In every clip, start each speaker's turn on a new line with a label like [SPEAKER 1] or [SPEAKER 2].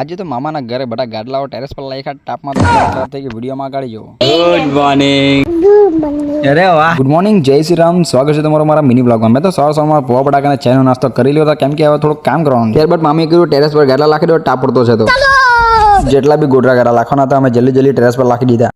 [SPEAKER 1] આજે તો મામાના ઘરે બધા ગાડલાઓ ટેરેસ પર લાખ્યા ટાપમાં તો ખરાબ થઈ ગઈ વિડીયોમાં ગાડી જુઓ.
[SPEAKER 2] Good morning. અરે વાહ.
[SPEAKER 1] ગુડ મોર્નિંગ, જય શ્રી રામ. સ્વાગત છે તમારું મારા મિની બ્લોગમાં. મેં તો સવારમાં પોવા બટાકાના ચાયનો નાસ્તો કરી લીધો હતો કેમ કે હવે થોડુંક કામ કરવાનું. ત્યારબાદ મામીએ કીધું ટેરેસ પર ગાડલા લાખી દો, ટાપ પડતો છે તો જેટલા બી ગોડરા ગાડા લાખવાના હતા અમે જલ્દી ટેરેસ પર લાખી દીધા.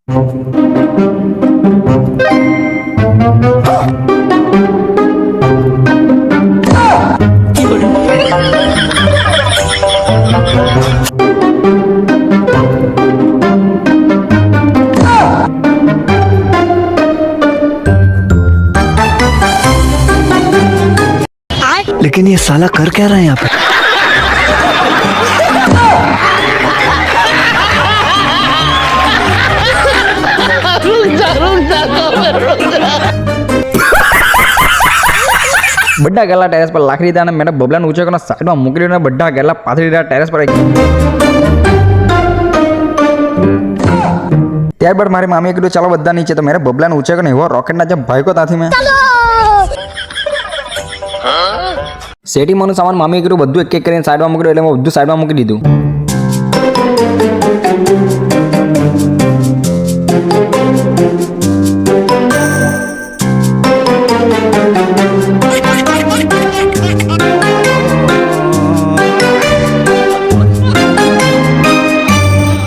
[SPEAKER 2] लेकिन ये साला कर क्या रहा है यहाँ पे?
[SPEAKER 1] બધા ગેલા ટેરેસ પર લાખી દીધા અને મેં બબલાને ઊંચો કરીને સાઈડમાં મૂકી દીધો અને બધા ગેલા પાથરી દીધા ટેરેસ પર. ત્યારબાદ મારી મામીએ કીધું ચાલો બધા નીચે, તો મેં બબલાને ઊંચો કરીને એવો રોકેટના જેમ ભાગ્યો ત્યાંથી મેં. સેટીમાંનું સામાન મામીએ કીધું બધું એક એક કરીને સાઈડમાં મૂકી એટલે મેં બધું સાઈડમાં મૂકી દીધું.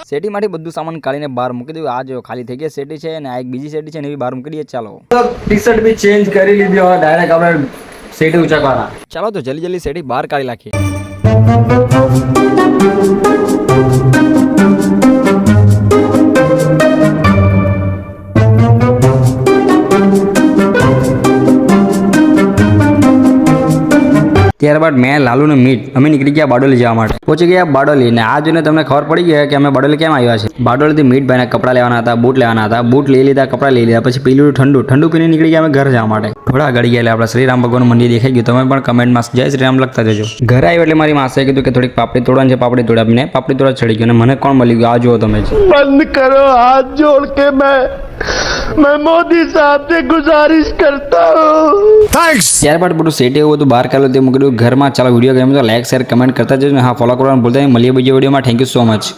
[SPEAKER 1] સેટીમાંથી બધું સામાન કાઢીને બહાર મૂકી દીધું. આ જો ખાલી થઈ ગયા સેટી છે અને આ એક બીજી સેટી છે ને એવી બહાર મૂકી દઈએ. ચાલો
[SPEAKER 2] ટી શર્ટ બી ચેન્જ કરી લીધી હવે ડાયરેક્ટ આપણે સેટી ઉચાકવાના.
[SPEAKER 1] ચાલો તો જલ્દી સેટી બહાર કાઢી નાખીએ. ત્યારબાદ મેં લાલુને મીટ અમે નીકળી ગયા બારડોલી જવા માટે. પહોંચી ગયા બારડોલી ને આ જોઈને તમને ખબર પડી ગઈ કે અમે બારડોલી કેમ આવ્યા છે. બારડોલીથી મીટભાઈના કપડાં લેવાના હતા, બૂટ લેવાના હતા, બૂટ લઈ લીધા, કપડાં લઈ લીધા, પછી પીલું ઠંડુ પીને નીકળી ગયા અમે ઘર જવા માટે. થોડા આગળ ગયા એટલે આપણે શ્રીરામ ભગવાનનું મંદિર દેખાઈ ગયું. તમે પણ કમેન્ટમાં જય શ્રીરામ લખતા જજો. ઘરે આવ્યો એટલે મારી માસે કીધું કે થોડીક પાપડી તોડવાની છે, પાપડી તોડ્યા. મને પાપડી તોડવા ચડી ગયું અને મને કોણ મળી ગયું આ જુઓ તમે.
[SPEAKER 3] बंद करो हाथ जोड़ के मैं मोदी साहब से गुजारिश करता हूँ.
[SPEAKER 1] ત્યારબાદ બધું સેટ એવું બધું બહાર કાઢ્યું તે મૂકી ઘરમાં. ચાલો વિડીયો ગમે તો લાઈક શેર કમેન્ટ કરતા જજો. હા, ફોલો કરવાનું ભૂલતા નહીં. મળીએ બીજા વિડીયોમાં. Thank you so much.